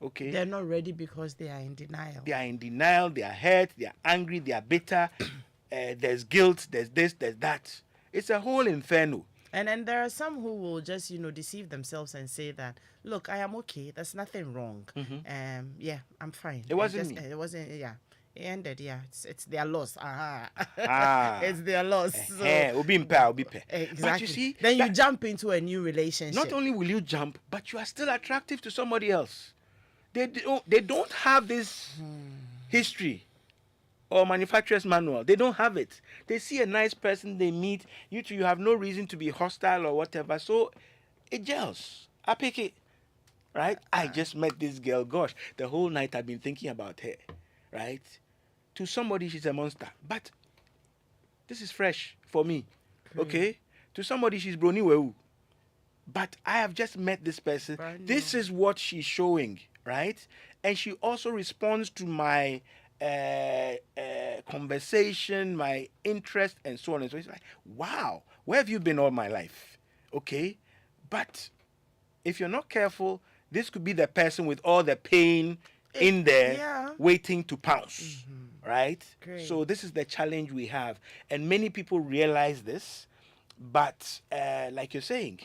Okay. They're not ready because they are in denial. They are in denial, they are hurt, they are angry, they are bitter. There's guilt, there's this, there's that. It's a whole inferno. And then there are some who will just, deceive themselves and say that, look, I am okay. There's nothing wrong. Yeah, I'm fine. It wasn't me. It wasn't, yeah. It ended, yeah. It's their loss. Ah. It's their loss. So, Obi mpa, obi pe. exactly. But you see, then you jump into a new relationship. not only will you jump, but you are still attractive to somebody else. They don't have this history or manufacturer's manual. They don't have it. They see a nice person they meet. You two, you have no reason to be hostile or whatever. So it gels. I pick it. Right? I just met this girl. Gosh, the whole night I've been thinking about her. Right? To somebody, she's a monster. But this is fresh for me. Okay? To somebody, she's brony wewu. But I have just met this person. This is what she's showing, right? And she also responds to my conversation, my interest, and so on and so on. It's like, wow, where have you been all my life? Okay? But if you're not careful, this could be the person with all the pain in there waiting to pounce, right? Great. So this is the challenge we have. And many people realize this, but like you're saying,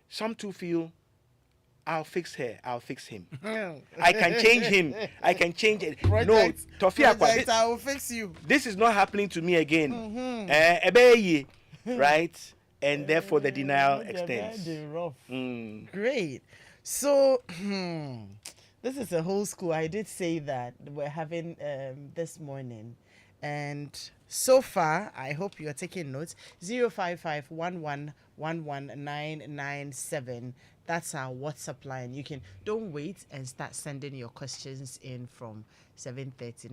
some too feel, I'll fix her, I'll fix him. I can change him. I can change it. Project, no, Tofia, I will fix you. This is not happening to me again. Right? And therefore the denial extends. Great. So this is a whole school. I did say that we're having this morning. And so far, I hope you're taking notes. 05511119997. That's our WhatsApp line. You can don't wait and start sending your questions in from 7:30.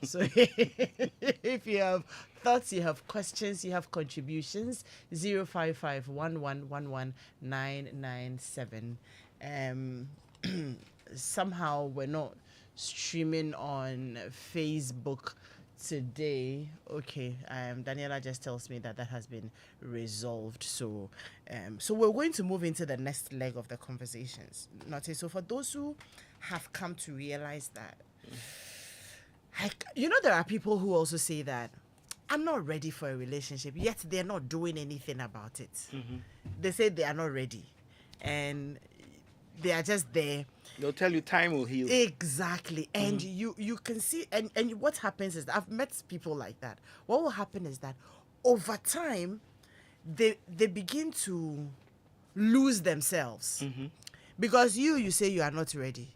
So if you have thoughts, you have questions, you have contributions, 05511119997. Somehow we're not streaming on Facebook today. Okay, Daniela just tells me that has been resolved. So we're going to move into the next leg of the conversations. Nortey, so for those who have come to realize that, there are people who also say that I'm not ready for a relationship, yet they're not doing anything about it. They say they are not ready, and they are just there. They'll tell you time will heal. Exactly. And you can see, and what happens is that I've met people like that. What will happen is that over time, they begin to lose themselves. Because you say you are not ready.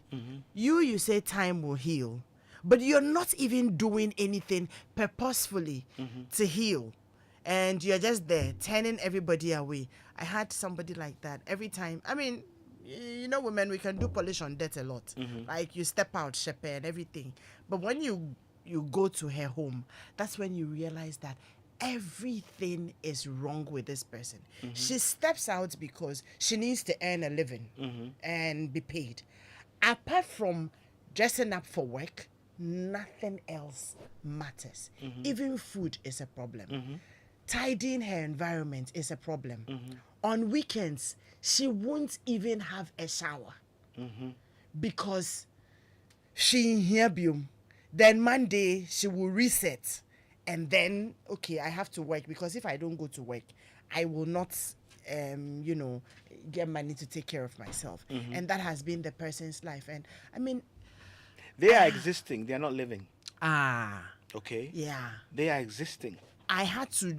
You say time will heal. But you're not even doing anything purposefully to heal. And you're just there, turning everybody away. I had somebody like that every time. I mean, women, we can do polish on death a lot. Like you step out, shepherd, and everything. But when you go to her home, that's when you realize that everything is wrong with this person. She steps out because she needs to earn a living and be paid. Apart from dressing up for work, nothing else matters. Even food is a problem. Tidying her environment is a problem. On weekends, she won't even have a shower because she in here biome. Then Monday she will reset, and then I have to work, because if I don't go to work, I will not get money to take care of myself. And that has been the person's life. And I mean, they are existing, they are not living. Okay? Yeah. They are existing. I had to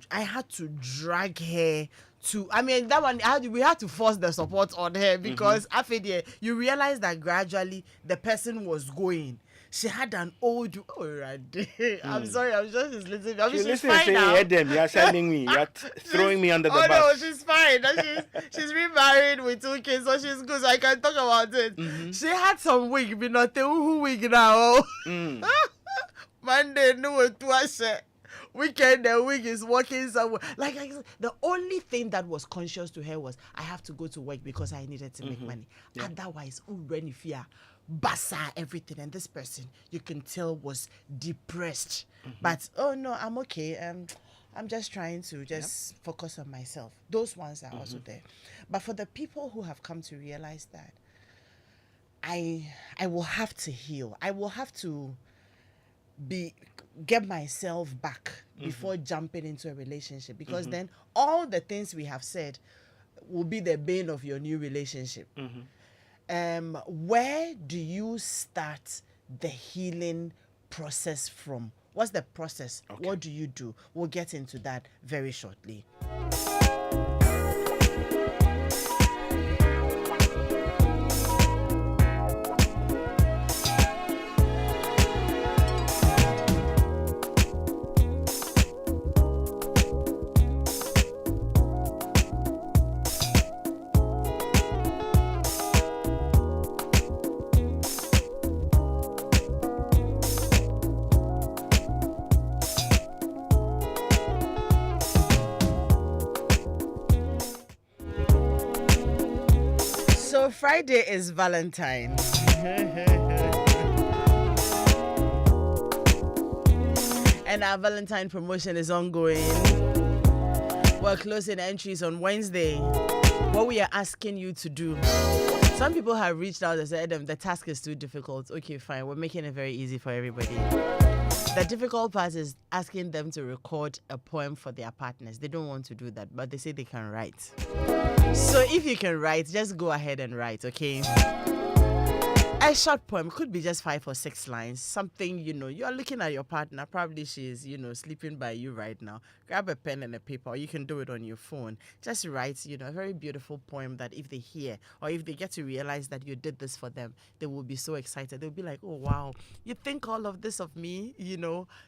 drag her to, I mean, that one, we had to force the support on her, because after you realize that gradually the person was going. She had an old, I'm sorry, I'm just listening. I mean, she's fine now. Edem, you're sending me, you're throwing me under the bus. Oh no, she's fine. She's remarried with 2 kids, so she's good, so I can talk about it. She had some wig, but not who wig now. Monday, no, weekend, the wig is working somewhere. Like the only thing that was conscious to her was, I have to go to work because I needed to make money. Yeah. Otherwise, fear, basa, everything. And this person, you can tell, was depressed. But oh no, I'm okay. I'm just trying to focus on myself. Those ones are also there. But for the people who have come to realize that I will have to heal. I will have to get myself back before jumping into a relationship, because then all the things we have said will be the bane of your new relationship. Where do you start the healing process from? What's the process? Okay. What do you do? We'll get into that very shortly. So Friday is Valentine. And our Valentine promotion is ongoing. We're closing entries on Wednesday. What we are asking you to do. Some people have reached out and said, Edem, the task is too difficult. Okay, fine. We're making it very easy for everybody. The difficult part is asking them to record a poem for their partners. They don't want to do that, but they say they can write. So if you can write, just go ahead and write, okay? A short poem could be just 5 or 6 lines. Something, you're looking at your partner. Probably she's, sleeping by you right now. Grab a pen and a paper, or you can do it on your phone. Just write, a very beautiful poem that if they hear or if they get to realize that you did this for them, they will be so excited. They'll be like, oh, wow, you think all of this of me,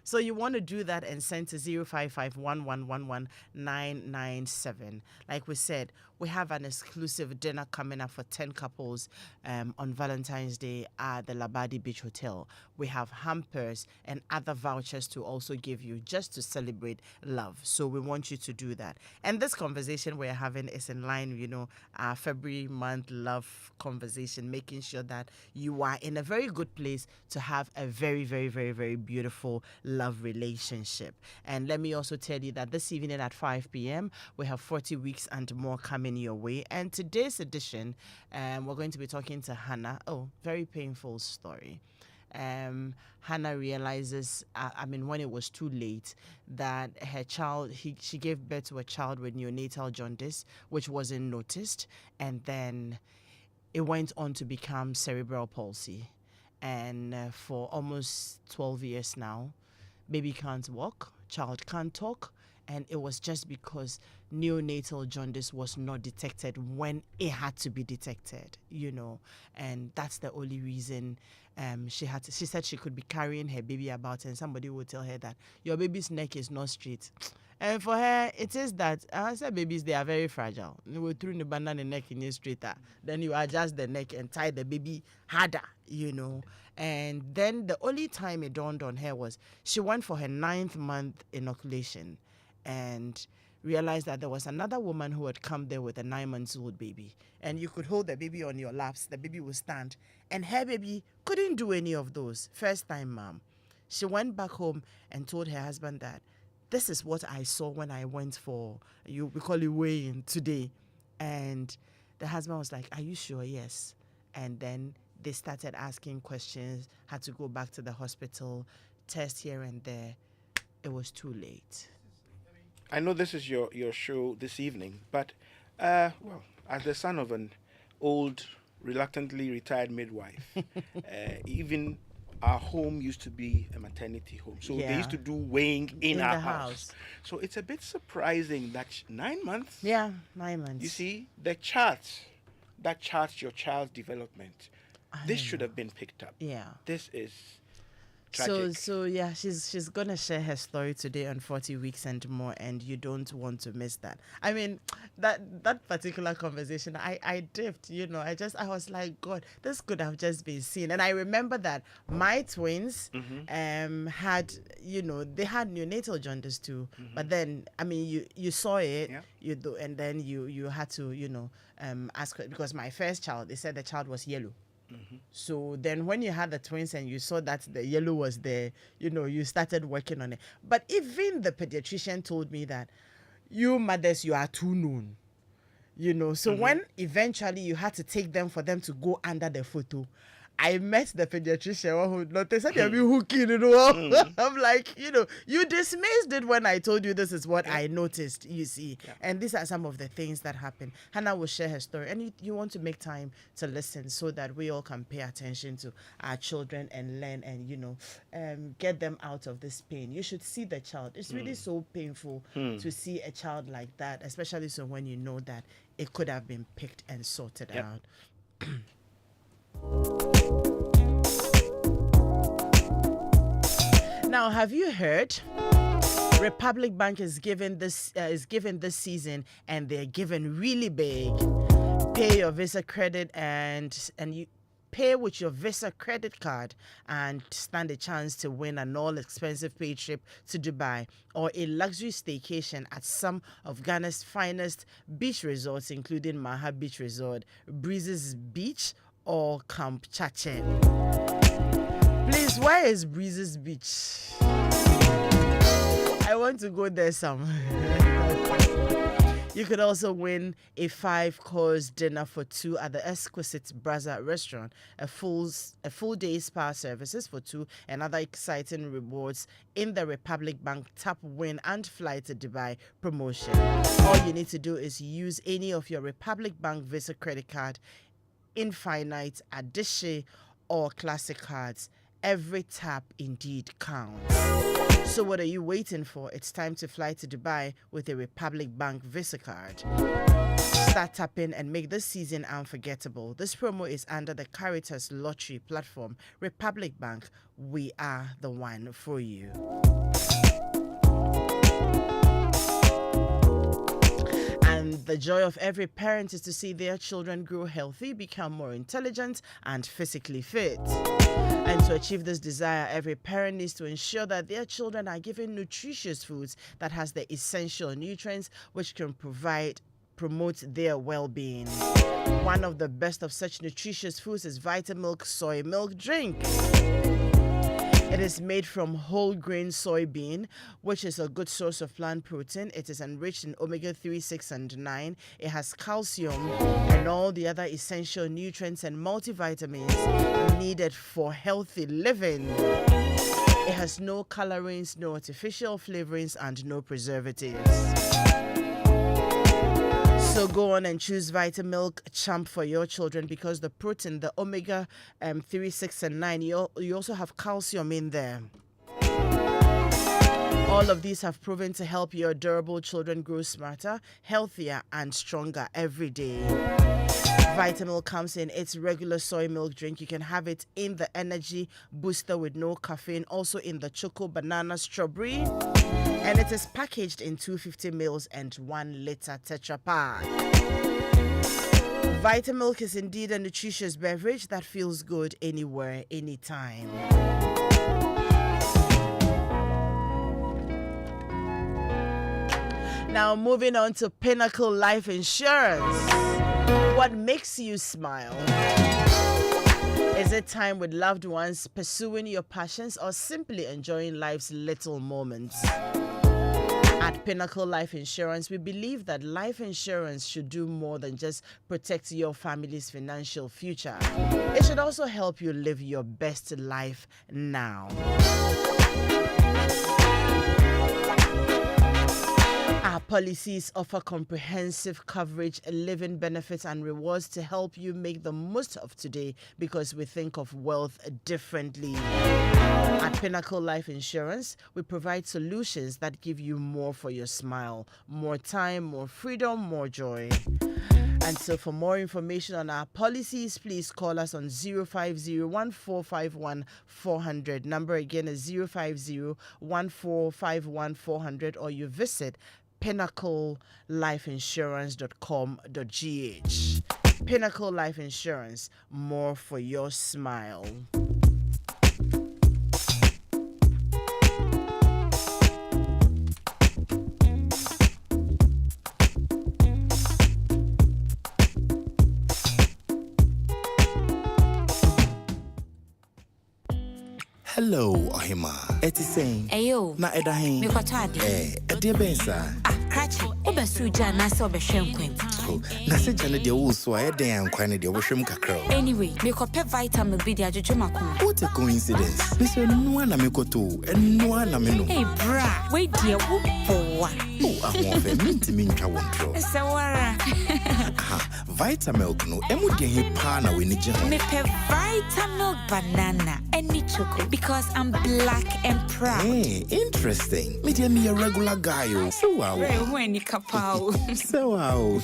So you want to do that and send to 055-1111-997. Like we said, we have an exclusive dinner coming up for 10 couples on Valentine's Day at the Labadi Beach Hotel. We have hampers and other vouchers to also give you just to celebrate love. So we want you to do that. And this conversation we're having is in line, our February month love conversation, making sure that you are in a very good place to have a very, very, very, very beautiful love relationship. And let me also tell you that this evening at 5 p.m., we have 40 weeks and more coming your way. And today's edition, we're going to be talking to Hannah. Oh, very painful story. Hannah realizes, when it was too late, that her child, she gave birth to a child with neonatal jaundice, which wasn't noticed. And then it went on to become cerebral palsy. And for almost 12 years now, baby can't walk, child can't talk. And it was just because neonatal jaundice was not detected when it had to be detected, and that's the only reason she said she could be carrying her baby about and somebody would tell her that your baby's neck is not straight. And for her, it is that I said babies, they are very fragile. You throw the banana neck in you straighter, then you adjust the neck and tie the baby harder, And then the only time it dawned on her was she went for her 9th month inoculation and realized that there was another woman who had come there with a 9-month-old baby. And you could hold the baby on your laps, the baby would stand. And her baby couldn't do any of those. First time, mom. She went back home and told her husband that this is what I saw when I went for, we call it weighing today. And the husband was like, are you sure? Yes. And then they started asking questions, had to go back to the hospital, test here and there. It was too late. I know this is your show this evening, but, as the son of an old, reluctantly retired midwife, even our home used to be a maternity home. So they used to do weighing in our house. So it's a bit surprising that 9 months. Yeah, 9 months. You see, the charts that charts your child's development, this should have been picked up. Yeah. This is tragic. So yeah, she's gonna share her story today on 40 weeks and more, and you don't want to miss that. I mean, that particular conversation, I dipped, I was like, God, this could have just been seen. And I remember that my twins had, they had neonatal jaundice too. But then, you saw it, and then you had to, ask, because my first child, they said the child was yellow. So then when you had the twins and you saw that the yellow was there, you started working on it. But even the pediatrician told me that you mothers, you are too known. So when eventually you had to take them for them to go under the photo, I met the pediatrician who noticed that hooking, I'm like, you dismissed it when I told you this is what I noticed, you see. Yeah. And these are some of the things that happen. Hannah will share her story, and you want to make time to listen so that we all can pay attention to our children and learn and, get them out of this pain. You should see the child. It's really so painful to see a child like that, especially so when you know that it could have been picked and sorted out. Now, have you heard? Republic Bank is given this season, and they're given really big. Pay your Visa credit and you pay with your Visa credit card and stand a chance to win an all-expensive paid trip to Dubai or a luxury staycation at some of Ghana's finest beach resorts, including Maha Beach Resort, Breezes Beach, or Camp Chache. Please, where is Breezes Beach? I want to go there some. You could also win a 5-course dinner for 2 at the exquisite Brazza restaurant, a full day spa services for 2, and other exciting rewards in the Republic Bank Tap Win and Fly to Dubai promotion. All you need to do is use any of your Republic Bank Visa credit card, Infinite, Adishi, or Classic cards. Every tap indeed counts. So what are you waiting for? It's time to fly to Dubai with a Republic Bank Visa card. Start tapping and make this season unforgettable. This promo is under the Caritas Lottery platform. Republic Bank, we are the one for you. The joy of every parent is to see their children grow healthy, become more intelligent, and physically fit. And to achieve this desire, every parent needs to ensure that their children are given nutritious foods that has the essential nutrients which can promote their well-being. One of the best of such nutritious foods is Vitamilk soy milk drink. It is made from whole grain soybean, which is a good source of plant protein. It is enriched in omega-3, 6, and 9. It has calcium and all the other essential nutrients and multivitamins needed for healthy living. It has no colorings, no artificial flavorings, and no preservatives. So go on and choose Vitamilk Champ for your children because the protein, the omega-3, 6, and 9, you also have calcium in there. All of these have proven to help your adorable children grow smarter, healthier, and stronger every day. Vitamilk comes in its regular soy milk drink. You can have it in the energy booster with no caffeine, also in the choco banana strawberry. And it is packaged in 250 ml and 1 liter Tetra Pak. Vitamilk is indeed a nutritious beverage that feels good anywhere, anytime. Now moving on to Pinnacle Life Insurance. What makes you smile? Is it time with loved ones, pursuing your passions, or simply enjoying life's little moments? At Pinnacle Life Insurance, we believe that life insurance should do more than just protect your family's financial future. It should also help you live your best life now. Our policies offer comprehensive coverage, living benefits, and rewards to help you make the most of today because we think of wealth differently. At Pinnacle Life Insurance, we provide solutions that give you more for your smile, more time, more freedom, more joy. And so for more information on our policies, please call us on 050-1451-400. Number again is 050-1451-400, or you visit pinnaclelifeinsurance.com.gh. Pinnacle Life Insurance, more for your smile. Hello, Ohima. Eti saying. Ayo. Na edahin. Me kwatade. Edie bensa. Cratchy. Obesuja na so be hwenkwem. Oh, na se jane de wo so aye den ankwan de wo hwem kakra. Anyway, me kope vitamin B dia jojo makoma. What a coincidence. Me say no na me koto, no na me no. Hey bra, wait dear wo boa. Oh, I want to mint me ntwa wonto. Se wara. Ah, Vitamilk no, emu de he pa na we ni je ho. Me pe Vitamilk banana any choco because I'm black and proud. Hey, interesting. Me dey me a regular guy oh. So wow. When you kapao. So wow.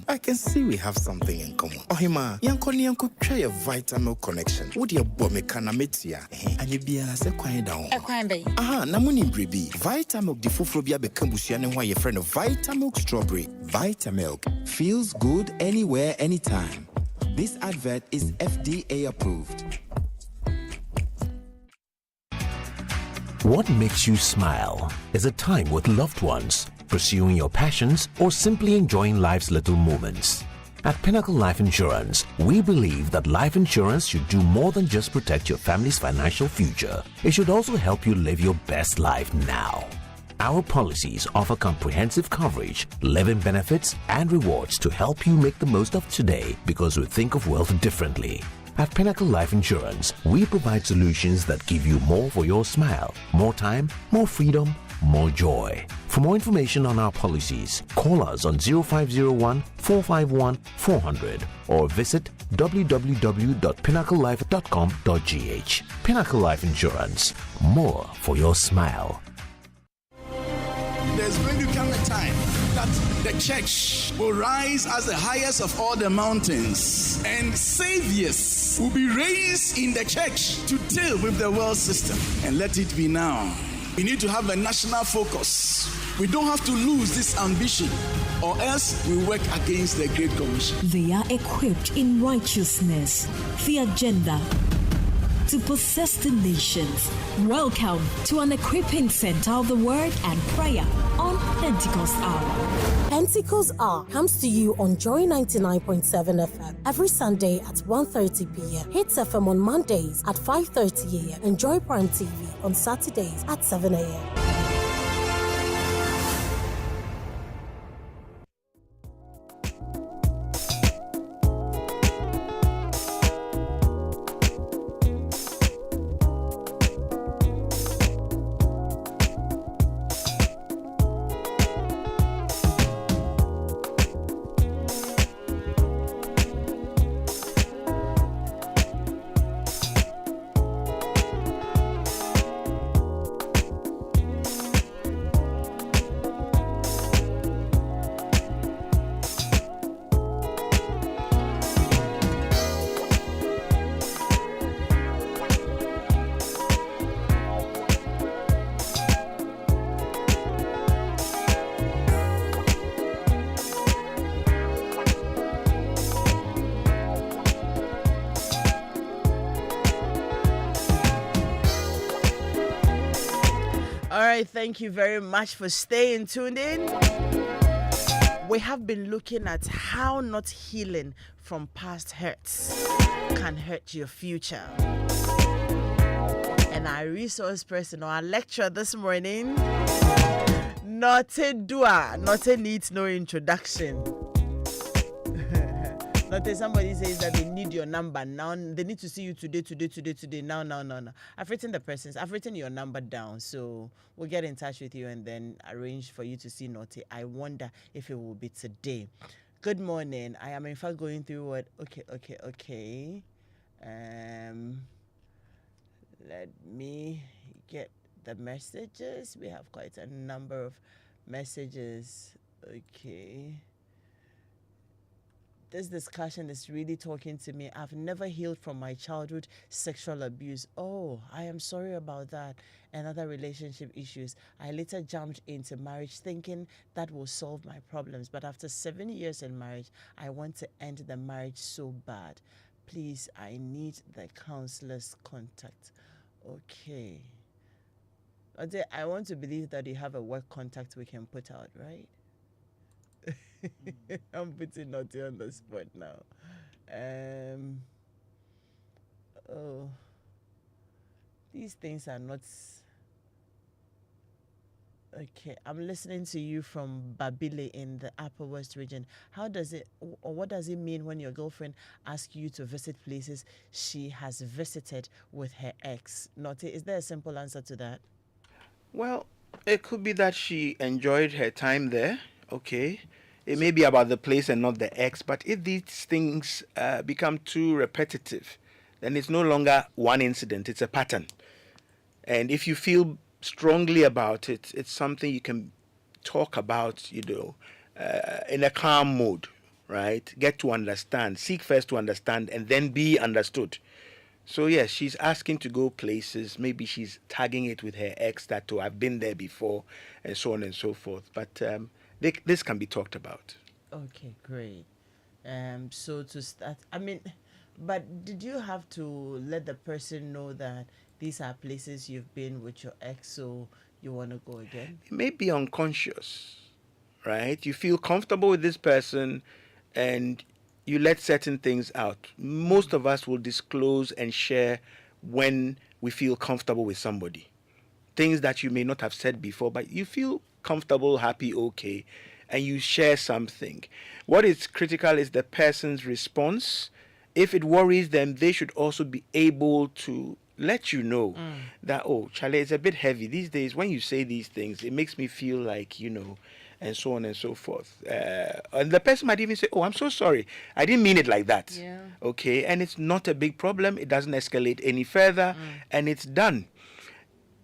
I can see we have something in common. Ohima, yanko try a Vitamilk connection. Wo de bo me kana metia. Anye bia se kwan down. E kwan be. Aha, na muni brebi. Vitamilk di foforo bia be kambusua ne ho aye friend of Vitamilk strawberry. Vitamilk feels good anywhere anytime. This advert is FDA approved. What makes you smile? Is it time with loved ones, pursuing your passions, or simply enjoying life's little moments? At Pinnacle Life Insurance, we believe that life insurance should do more than just protect your family's financial future. It should also help you live your best life now. Our policies offer comprehensive coverage, living benefits, and rewards to help you make the most of today because we think of wealth differently. At Pinnacle Life Insurance, we provide solutions that give you more for your smile, more time, more freedom, more joy. For more information on our policies, call us on 0501 451 400 or visit www.pinnaclelife.com.gh. Pinnacle Life Insurance, more for your smile. There's going to come a time that the church will rise as the highest of all the mountains, and saviors will be raised in the church to deal with the world system. And let it be now. We need to have a national focus. We don't have to lose this ambition, or else we work against the Great Commission. They are equipped in righteousness, the agenda to possess the nations. Welcome to an equipping center of the word and prayer on Pentecost Hour. Pentecost Hour comes to you on Joy 99.7 FM every Sunday at 1:30 p.m. Hits FM on Mondays at 5:30 a.m. and Joy Prime TV on Saturdays at 7 a.m. All right, thank you very much for staying tuned in. We have been looking at how not healing from past hurts can hurt your future. And our resource person, our lecturer this morning, Nortey Dua, Nortey needs no introduction. Not somebody says that they need your number now. They need to see you today. Now. I've written the persons. I've written your number down. So we'll get in touch with you and then arrange for you to see Nortey. I wonder if it will be today. Good morning. I am in fact going through what. Okay. Let me get the messages. We have quite a number of messages. Okay. This discussion is really talking to me. I've never healed from my childhood sexual abuse. Oh, I am sorry about that. And other relationship issues. I later jumped into marriage thinking that will solve my problems. But after 7 years in marriage, I want to end the marriage so bad. Please, I need the counselor's contact. Okay. I want to believe that you have a work contact we can put out, right? I'm putting Nortey on the spot now. These things are not. Okay, I'm listening to you from Babile in the Upper West region. How does it, or what does it mean when your girlfriend asks you to visit places she has visited with her ex? Nortey, is there a simple answer to that? Well, it could be that she enjoyed her time there. Okay. It may be about the place and not the ex, but if these things become too repetitive, then it's no longer one incident, it's a pattern. And if you feel strongly about it, it's something you can talk about, in a calm mode, right? Get to understand, seek first to understand, and then be understood. So yes, she's asking to go places. Maybe she's tagging it with her ex that to have been there before, and so on and so forth. But this can be talked about. Okay, great. So to start, I mean, but did you have to let the person know that these are places you've been with your ex, so you want to go again? It may be unconscious, right? You feel comfortable with this person and you let certain things out. Most of us will disclose and share when we feel comfortable with somebody. Things that you may not have said before, but you feel comfortable, happy, okay, and you share something. What is critical is the person's response. If it worries them, they should also be able to let you know that, oh, Charlie, it's a bit heavy. These days, when you say these things, it makes me feel like, and so on and so forth. And the person might even say, oh, I'm so sorry. I didn't mean it like that. Yeah. Okay, and it's not a big problem. It doesn't escalate any further, and it's done.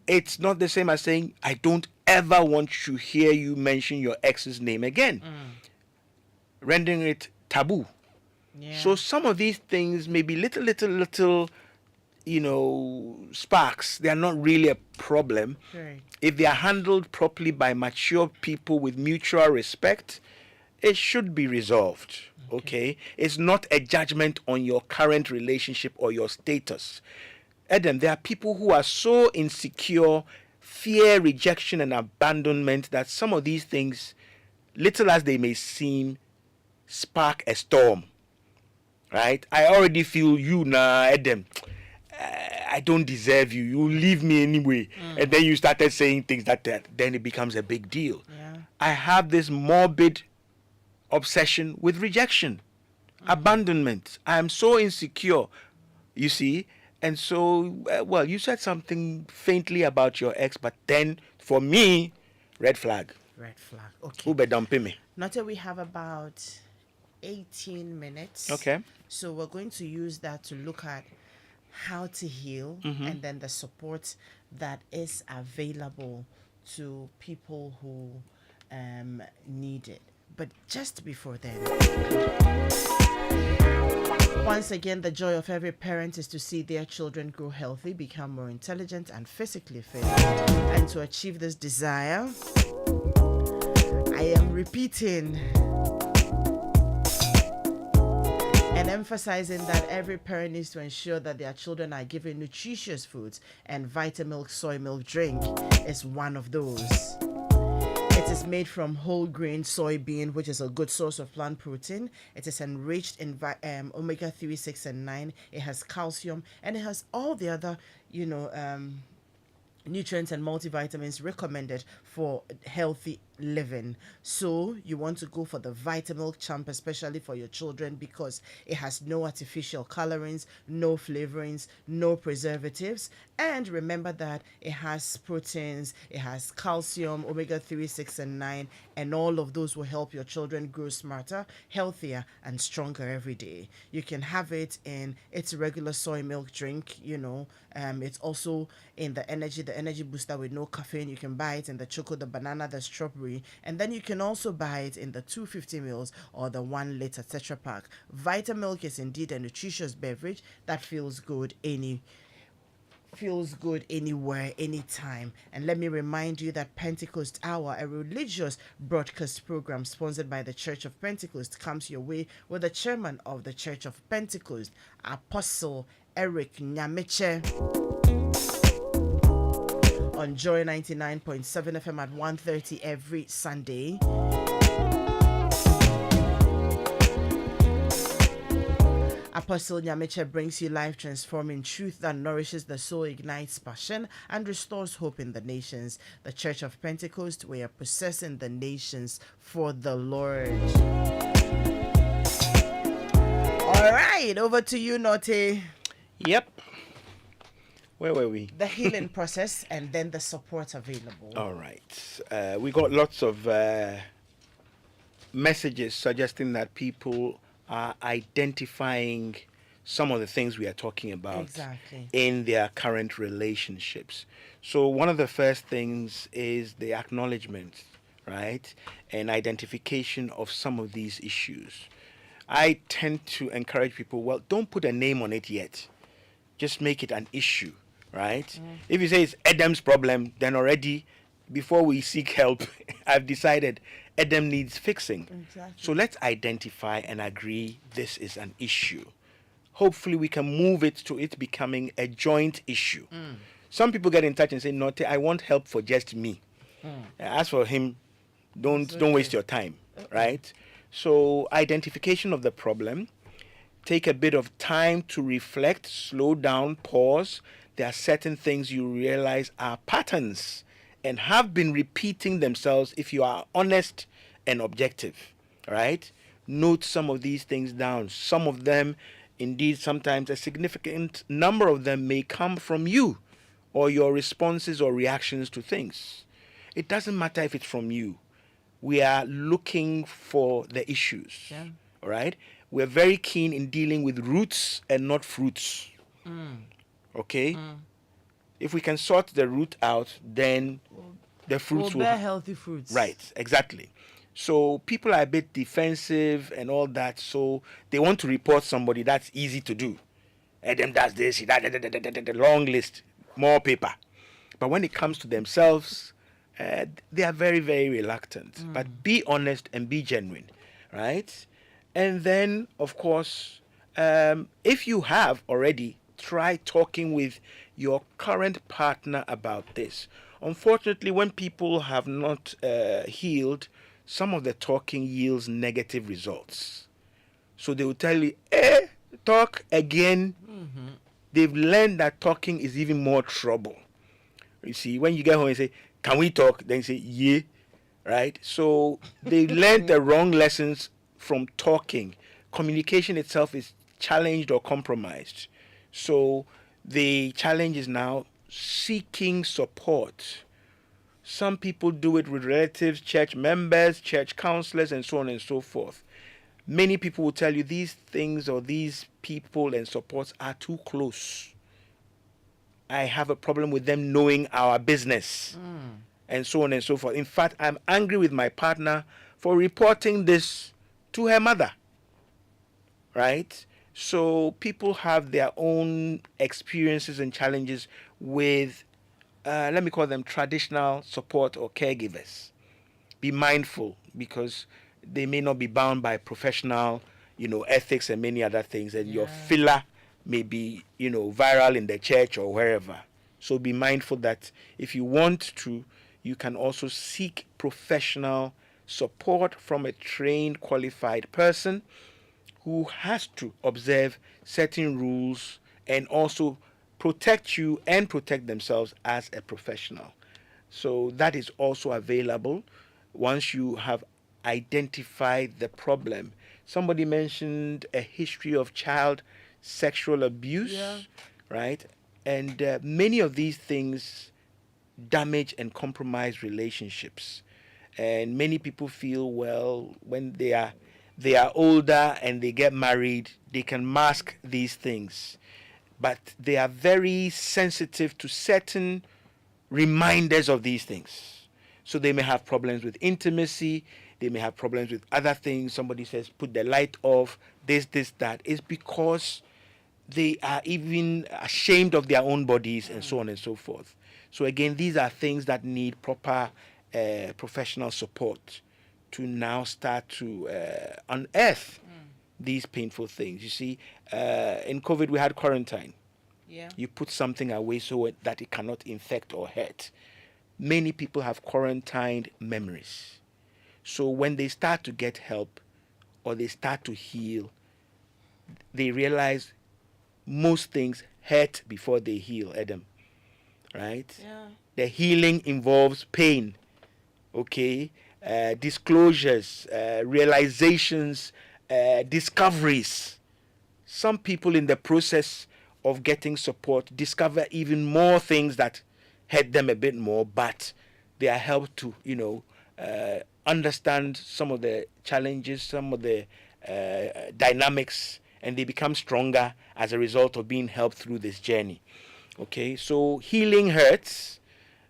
It's not the same as saying, I don't ever want to hear you mention your ex's name again. Rendering it taboo. Yeah. So some of these things may be little, sparks. They are not really a problem. Right. If they are handled properly by mature people with mutual respect, it should be resolved. Okay? It's not a judgment on your current relationship or your status. Edem, there are people who are so insecure, fear rejection and abandonment that some of these things, little as they may seem, spark a storm. Right? I already feel you now, Edem. I don't deserve you. You leave me anyway. And then you started saying things that then it becomes a big deal. Yeah. I have this morbid obsession with rejection, abandonment. I am so insecure, you see. And so, well, you said something faintly about your ex, but then for me, red flag. Red flag. Okay. Ube dumping me. Not that we have about 18 minutes. Okay. So we're going to use that to look at how to heal and then the support that is available to people who need it. But just before then, once again, the joy of every parent is to see their children grow healthy, become more intelligent and physically fit. And to achieve this desire, I am repeating and emphasizing that every parent needs to ensure that their children are given nutritious foods, and Vitamilk soy milk drink is one of those. It is made from whole grain soybean, which is a good source of plant protein. It is enriched in omega 3, 6, and 9. It has calcium, and it has all the other, nutrients and multivitamins recommended for healthy living. So you want to go for the Vitamilk Champ, especially for your children, because it has no artificial colorings, no flavorings, no preservatives. And remember that it has proteins, it has calcium, omega 3, 6, and 9, and all of those will help your children grow smarter, healthier, and stronger every day. You can have it in its regular soy milk drink, it's also in the energy booster with no caffeine. You can buy it in the choco, the banana, the strawberry, and then you can also buy it in the 250 mils or the 1 liter Tetra Pak. Vitamilk is indeed a nutritious beverage that feels good anywhere, anytime. And let me remind you that Pentecost Hour, a religious broadcast program sponsored by the Church of Pentecost, comes your way with the chairman of the Church of Pentecost, Apostle Eric Nyameche, on Joy 99.7 FM at 1:30 every Sunday. Apostle Nyameche brings you life transforming truth that nourishes the soul, ignites passion, and restores hope in the nations. The Church of Pentecost, we are possessing the nations for the Lord. All right, over to you, Nortey. Yep. Where were we? The healing process and then the support available. All right. We got lots of messages suggesting that people are identifying some of the things we are talking about in their current relationships. So one of the first things is the acknowledgement, right? And identification of some of these issues. I tend to encourage people, well, don't put a name on it yet. Just make it an issue, right? If you say it's Edem's problem, then already before we seek help, I've decided Edem needs fixing. So let's identify and agree this is an issue. Hopefully we can move it to it becoming a joint issue. Some people get in touch and say, Nortey, I want help for just me. As for him, don't waste your time, right? So identification of the problem, take a bit of time to reflect, slow down, pause. There are certain things you realize are patterns and have been repeating themselves if you are honest and objective, right? Note some of these things down. Some of them, indeed, sometimes a significant number of them may come from you or your responses or reactions to things. It doesn't matter if it's from you. We are looking for the issues, all right? We're very keen in dealing with roots and not fruits, okay? If we can sort the root out, then the fruits will bear healthy fruits. Right, exactly. So people are a bit defensive and all that, so they want to report somebody. That's easy to do. Edem does this, he does that, long list, more paper. But when it comes to themselves, they are very, very reluctant. But be honest and be genuine, right? And then, of course, if you have already, try talking with your current partner about this. Unfortunately, when people have not healed, some of the talking yields negative results. So they will tell you, talk again. They've learned that talking is even more trouble. You see, when you get home and say, can we talk? Then you say, yeah, right? So they learned the wrong lessons from talking. Communication itself is challenged or compromised. So the challenge is now seeking support. Some people do it with relatives, church members, church counselors, and so on and so forth. Many people will tell you these things or these people and supports are too close. I have a problem with them knowing our business, and so on and so forth. In fact, I'm angry with my partner for reporting this to her mother, right? So people have their own experiences and challenges with, let me call them traditional support or caregivers. Be mindful because they may not be bound by professional, ethics and many other things, and your filler may be, viral in the church or wherever. So be mindful that if you want to, you can also seek professional support from a trained, qualified person who has to observe certain rules and also protect you and protect themselves as a professional. So that is also available once you have identified the problem. Somebody mentioned a history of child sexual abuse, right? And many of these things damage and compromise relationships. And many people feel, well, when they are older and they get married, they can mask these things. But they are very sensitive to certain reminders of these things. So they may have problems with intimacy. They may have problems with other things. Somebody says, put the light off, this, that. It's because they are even ashamed of their own bodies and so on and so forth. So again, these are things that need proper professional support to now start to unearth these painful things. You see, in COVID, we had quarantine. You put something away so that it cannot infect or hurt. Many people have quarantined memories. So when they start to get help or they start to heal, they realize most things hurt before they heal, Edem. Right? Yeah. The healing involves pain, okay? Disclosures, realizations, discoveries. Some people in the process of getting support discover even more things that hurt them a bit more, but they are helped to, understand some of the challenges, some of the dynamics, and they become stronger as a result of being helped through this journey. Okay, so healing hurts,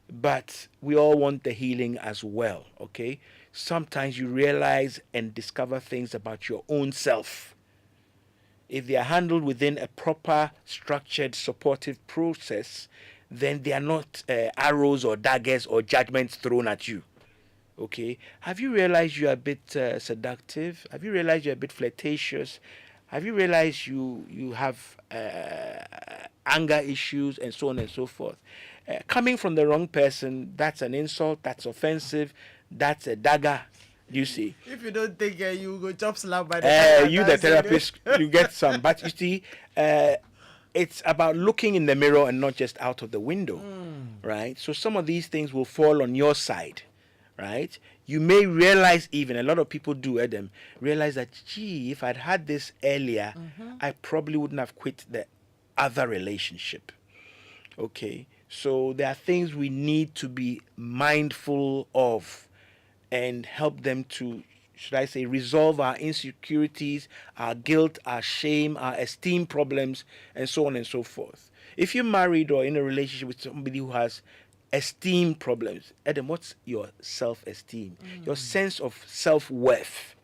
but we all want the healing as well. Okay, sometimes you realize and discover things about your own self. If they are handled within a proper, structured, supportive process, then they are not arrows or daggers or judgments thrown at you. Okay, have you realized you are a bit seductive? Have you realized you're a bit flirtatious? Have you realized you have anger issues and so on and so forth? Coming from the wrong person, that's an insult, that's offensive, that's a dagger. You see? If you don't take care, you go chop slap by the you, the therapist, you get some. But you see, it's about looking in the mirror and not just out of the window, right? So some of these things will fall on your side, right? You may realize, even a lot of people do, Edem, realize that, gee, if I'd had this earlier, I probably wouldn't have quit the other relationship. Okay, so there are things we need to be mindful of and help them to, should I say, resolve our insecurities, our guilt, our shame, our esteem problems, and so on and so forth. If you're married or in a relationship with somebody who has esteem problems, Edem, what's your self-esteem? Your sense of self-worth.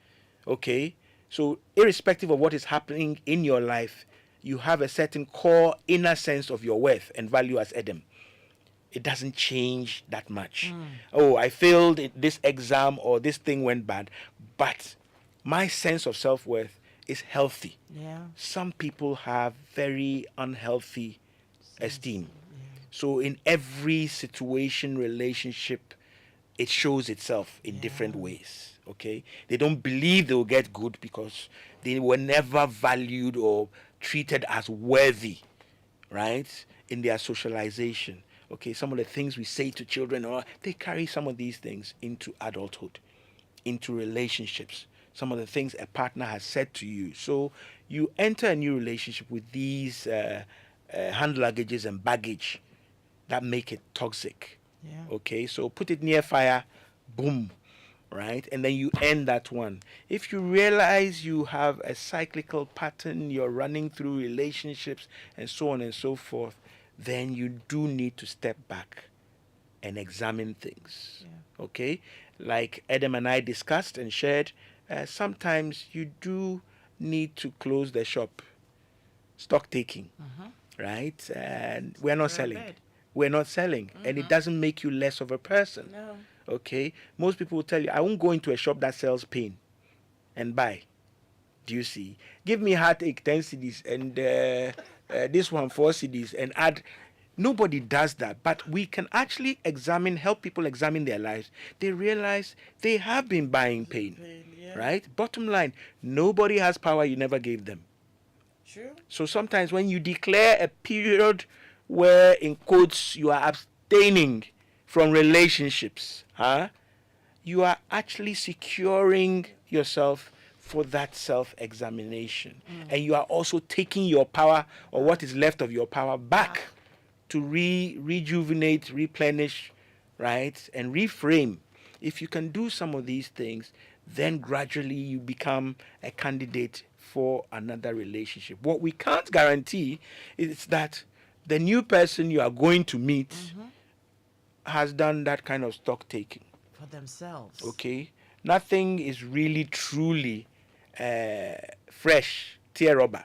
Okay? So irrespective of what is happening in your life, you have a certain core inner sense of your worth and value as Edem. It doesn't change that much. Oh, I failed this exam or this thing went bad, but my sense of self-worth is healthy. Yeah. Some people have very unhealthy esteem. So in every situation, relationship, it shows itself in different ways. Okay? They don't believe they will get good because they were never valued or treated as worthy, right? In their socialization. Okay, some of the things we say to children, or they carry some of these things into adulthood, into relationships. Some of the things a partner has said to you. So you enter a new relationship with these hand luggages and baggage that make it toxic. Yeah. Okay, so put it near fire, boom, right? And then you end that one. If you realize you have a cyclical pattern, you're running through relationships and so on and so forth, then you do need to step back and examine things. Yeah. Okay? Like Edem and I discussed and shared, sometimes you do need to close the shop. Stock taking. Right? And we're not selling. We're not selling. And it doesn't make you less of a person. No. Okay? Most people will tell you, I won't go into a shop that sells pain and buy. Do you see? Give me heartache 10 CDs and this one 4 CDs and add. Nobody does that, but we can actually help people examine their lives. They realize they have been buying pain, right? Bottom line, nobody has power you never gave them. True. So sometimes when you declare a period where, in quotes, you are abstaining from relationships, you are actually securing yourself for that self-examination. And you are also taking your power, or what is left of your power, back to rejuvenate, replenish, right? And reframe. If you can do some of these things, then gradually you become a candidate for another relationship. What we can't guarantee is that the new person you are going to meet has done that kind of stock taking. For themselves. Okay? Nothing is really, truly fresh, tear rubber.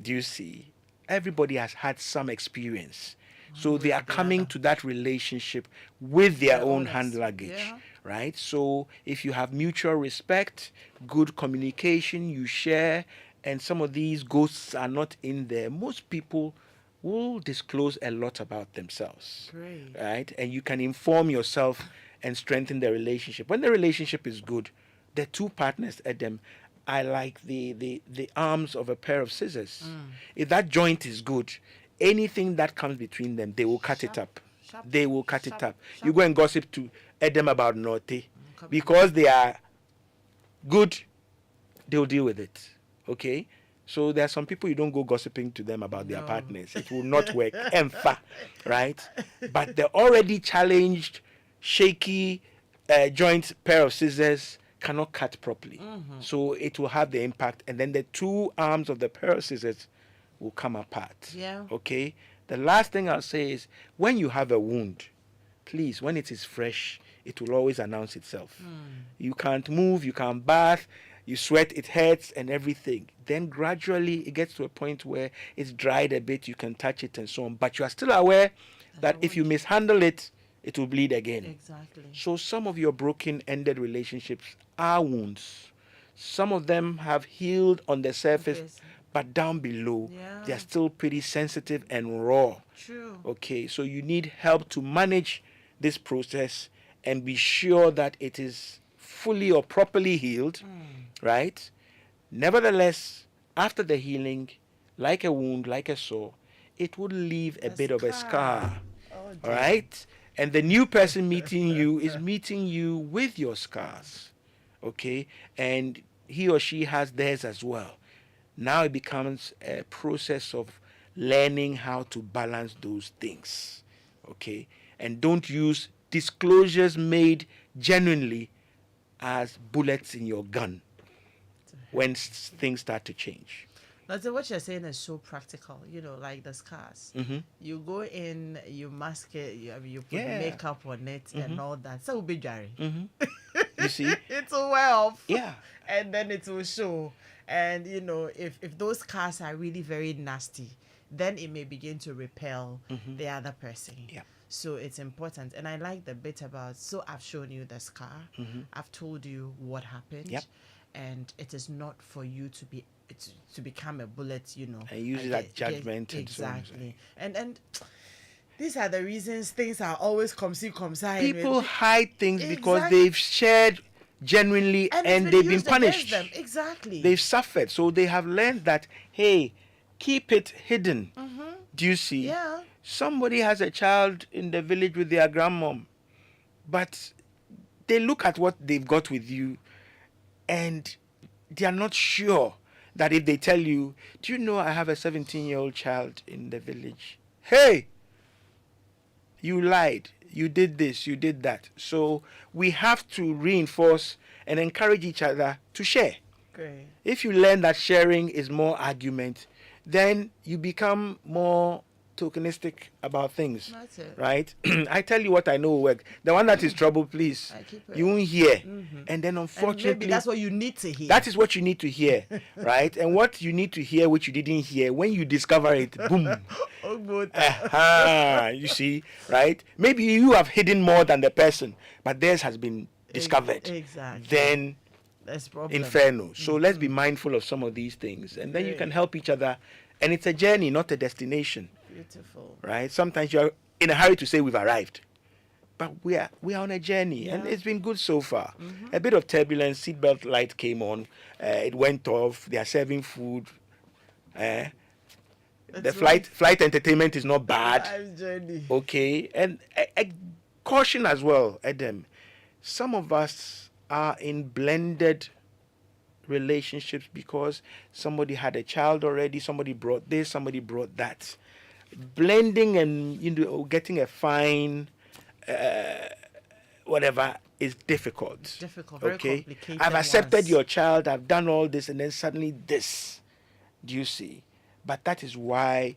Do you see? Everybody has had some experience. So they are coming to that relationship with their own hand luggage, right? So if you have mutual respect, good communication, you share, and some of these ghosts are not in there, most people will disclose a lot about themselves. Great. Right? And you can inform yourself and strengthen the relationship. When the relationship is good, the two partners at them I like the arms of a pair of scissors. If that joint is good, anything that comes between them, they will cut it up. They will cut it up. You go and gossip to Edem about Nortey. Because they are good, they'll deal with it. Okay? So there are some people you don't go gossiping to them about their partners. It will not work. Empha, right? But the already challenged, shaky joint pair of scissors cannot cut properly. So it will have the impact, and then the two arms of the pair of scissors will come apart. Yeah. Okay? The last thing I'll say is, when you have a wound, please, when it is fresh, it will always announce itself. You can't move, you can't bath, you sweat, it hurts and everything. Then gradually it gets to a point where it's dried a bit, you can touch it and so on. But you are still aware that if you mishandle it, it will bleed again. Exactly. So some of your broken, ended relationships are wounds. Some of them have healed on the surface, but down below, they are still pretty sensitive and raw. True. Okay, so you need help to manage this process and be sure that it is fully or properly healed, right? Nevertheless, after the healing, like a wound, like a sore, it would leave a bit of a scar. All right? And the new person meeting you is meeting you with your scars. Okay? And he or she has theirs as well. Now it becomes a process of learning how to balance those things. Okay? And don't use disclosures made genuinely as bullets in your gun when things start to change. That's what you're saying is so practical, like the scars. You go in, you mask it, you put makeup on it and all that. So be jarring. You see? It will wear off. Yeah. And then it will show. And, if those scars are really very nasty, then it may begin to repel the other person. Yeah. So it's important. And I like the bit about, so I've shown you the scar. I've told you what happened. Yep. And it is not for you to become a bullet, And use that judgment. Exactly. And these are the reasons things are always come side. People hide things because they've shared genuinely and they've been punished. Them. Exactly. They've suffered. So they have learned that, hey, keep it hidden. Do you see? Yeah. Somebody has a child in the village with their grandmom, but they look at what they've got with you and they are not sure that if they tell you, do you know I have a 17-year-old child in the village? Hey, you lied. You did this, you did that. So we have to reinforce and encourage each other to share. Great. If you learn that sharing is more argument, then you become more tokenistic about things. That's it. Right? I tell you what I know will work. The one that is trouble, please. You won't hear. And then unfortunately, and maybe that's what you need to hear. That is what you need to hear. Right? And what you need to hear, which you didn't hear, when you discover it, boom. You see, right? Maybe you have hidden more than the person, but theirs has been discovered. Exactly. Then that's problem. Inferno. So let's be mindful of some of these things, and then you can help each other. And it's a journey, not a destination. Beautiful. Right? Sometimes you're in a hurry to say we've arrived, but we are on a journey, and it's been good so far. A bit of turbulence. Seatbelt light came on. It went off. They are serving food. The flight entertainment is not bad. Life's journey. Okay, and caution as well, Edem. Some of us are in blended relationships because somebody had a child already, somebody brought this, somebody brought that. Blending and getting a fine whatever is difficult. Very complicated. I've accepted your child, I've done all this, and then suddenly this. Do you see? But that is why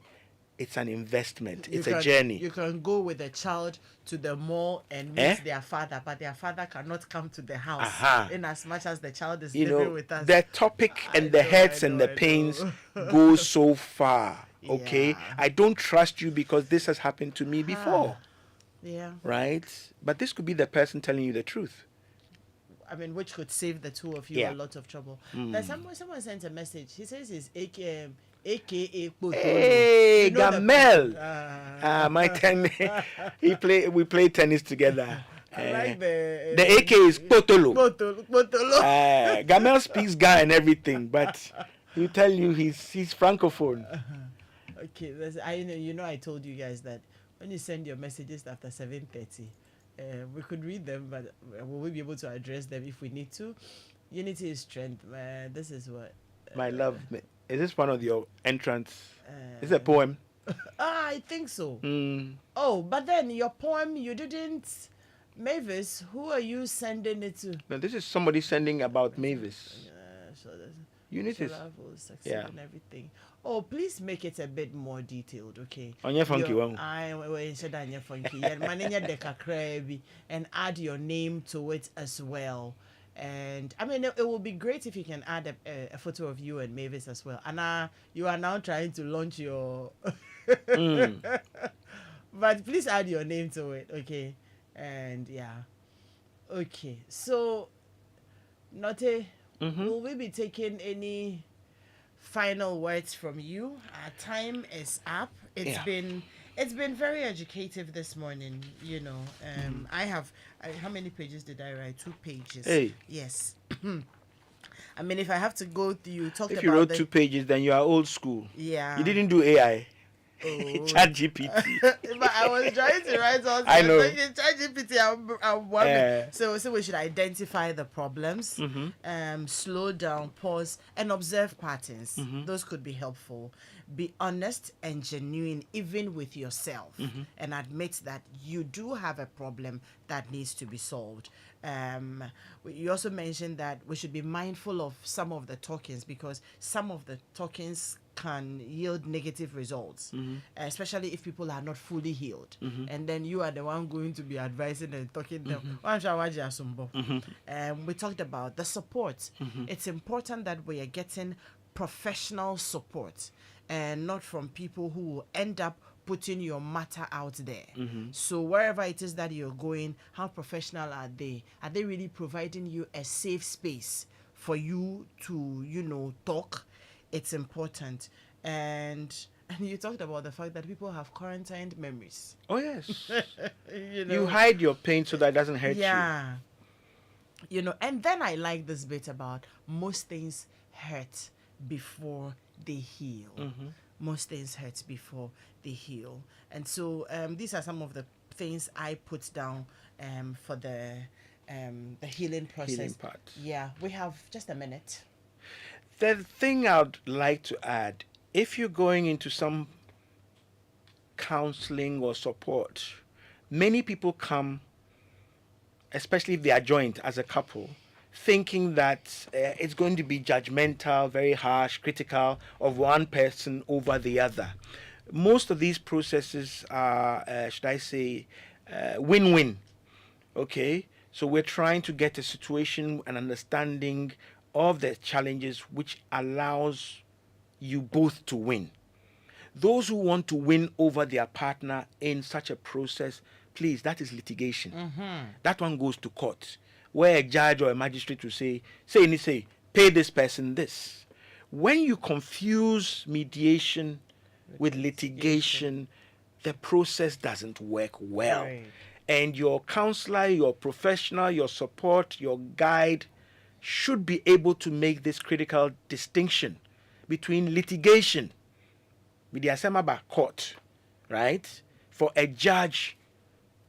it's an investment. It's a journey. You can go with a child to the mall and meet their father, but their father cannot come to the house in as much as the child is living with us. The topic and the hurts and the pains go so far. Okay? Yeah. I don't trust you because this has happened to me before. Yeah. Right? But this could be the person telling you the truth. I mean, which could save the two of you a lot of trouble. There's someone sent a message. He says he's AKA Potolo. Hey, Gamel. My tennis. We play tennis together. I like the AK is Potolo. Potolo. Gamel speaks Ga and everything, but he'll tell you he's francophone. Okay, I told you guys that when you send your messages after 7:30, we could read them, but will we be able to address them if we need to? Unity is strength. This is what. My love, is this one of your entrance? Is it a poem? I think so. Mm. Oh, but then your poem, you didn't. Mavis, who are you sending it to? No, this is somebody sending about Mavis. So Unity. will succeed and everything. Oh, please make it a bit more detailed, okay? On your funky one. Funky. And add your name to it as well. And I mean, it will be great if you can add a photo of you and Mavis as well. And you are now trying to launch your. But please add your name to it, okay? And okay. So, Nortey, will we be taking any final words from you? Our time is up. It's been very educative this morning, I have how many pages did I write? 2 pages. Hey. Yes. I mean, if I have to go through, if you wrote 2 pages, then you are old school. Yeah. You didn't do AI. Chat GPT. But I was trying to write something. I know. Chat GPT, I'm So we should identify the problems, slow down, pause, and observe patterns. Those could be helpful. Be honest and genuine, even with yourself, and admit that you do have a problem that needs to be solved. You also mentioned that we should be mindful of some of the talkings, because some of the talkings can yield negative results, especially if people are not fully healed, and then you are the one going to be advising and talking them. We talked about the support. It's important that we are getting professional support and not from people who will end up putting your matter out there. So wherever it is that you're going, how professional are they? Are they really providing you a safe space for you to, talk? It's important. And you talked about the fact that people have quarantined memories. Oh, yes. You hide your pain so that it doesn't hurt you. Yeah. And then I like this bit about most things hurt before they heal. Most things hurt before they heal. And so these are some of the things I put down for the healing process. Healing part. Yeah, we have just a minute. The thing I'd like to add, if you're going into some counseling or support, many people come, especially if they are joined as a couple, thinking that it's going to be judgmental, very harsh, critical of one person over the other. Most of these processes are, win-win. Okay? So we're trying to get a situation and understanding of the challenges which allows you both to win. Those who want to win over their partner in such a process, please, that is litigation. That one goes to court, where a judge or a magistrate will say, pay this person this. When you confuse mediation with litigation, the process doesn't work well. Right. And your counselor, your professional, your support, your guide should be able to make this critical distinction between litigation, by court, right, for a judge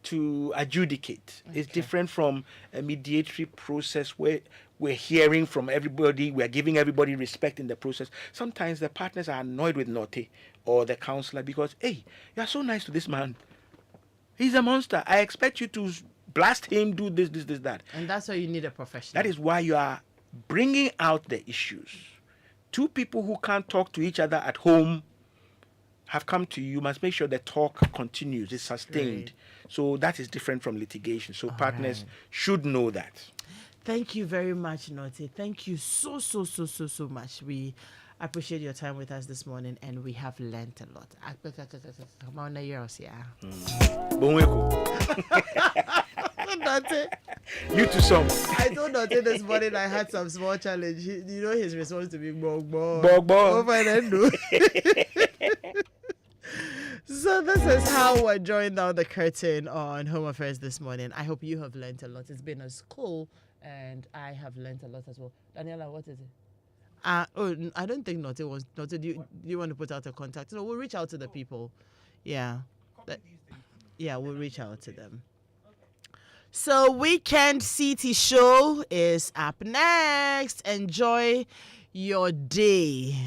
to adjudicate. Okay. It's different from a mediatory process where we're hearing from everybody, we're giving everybody respect in the process. Sometimes the partners are annoyed with Nortey or the counselor because, hey, you're so nice to this man. He's a monster. I expect you to blast him, do this, that. And that's why you need a professional. That is why you are bringing out the issues. 2 people who can't talk to each other at home have come to you. You must make sure the talk continues, is sustained. Right. So that is different from litigation. So partners should know that. Thank you very much, Nortey. Thank you so much. We appreciate your time with us this morning, and we have learned a lot. Come on, yours, yeah. You too, some. I told Nortey this morning I had some small challenge. His response to me, bog. Bog. So this is how we're drawing down the curtain on Home Affairs this morning. I hope you have learned a lot. It's been a school, and I have learned a lot as well. Daniela, what is it? I don't think Nortey wants. Nortey, do you want to put out a contact? No, we'll reach out to the people. Yeah. We'll reach out to them. So, Weekend City Show is up next. Enjoy your day.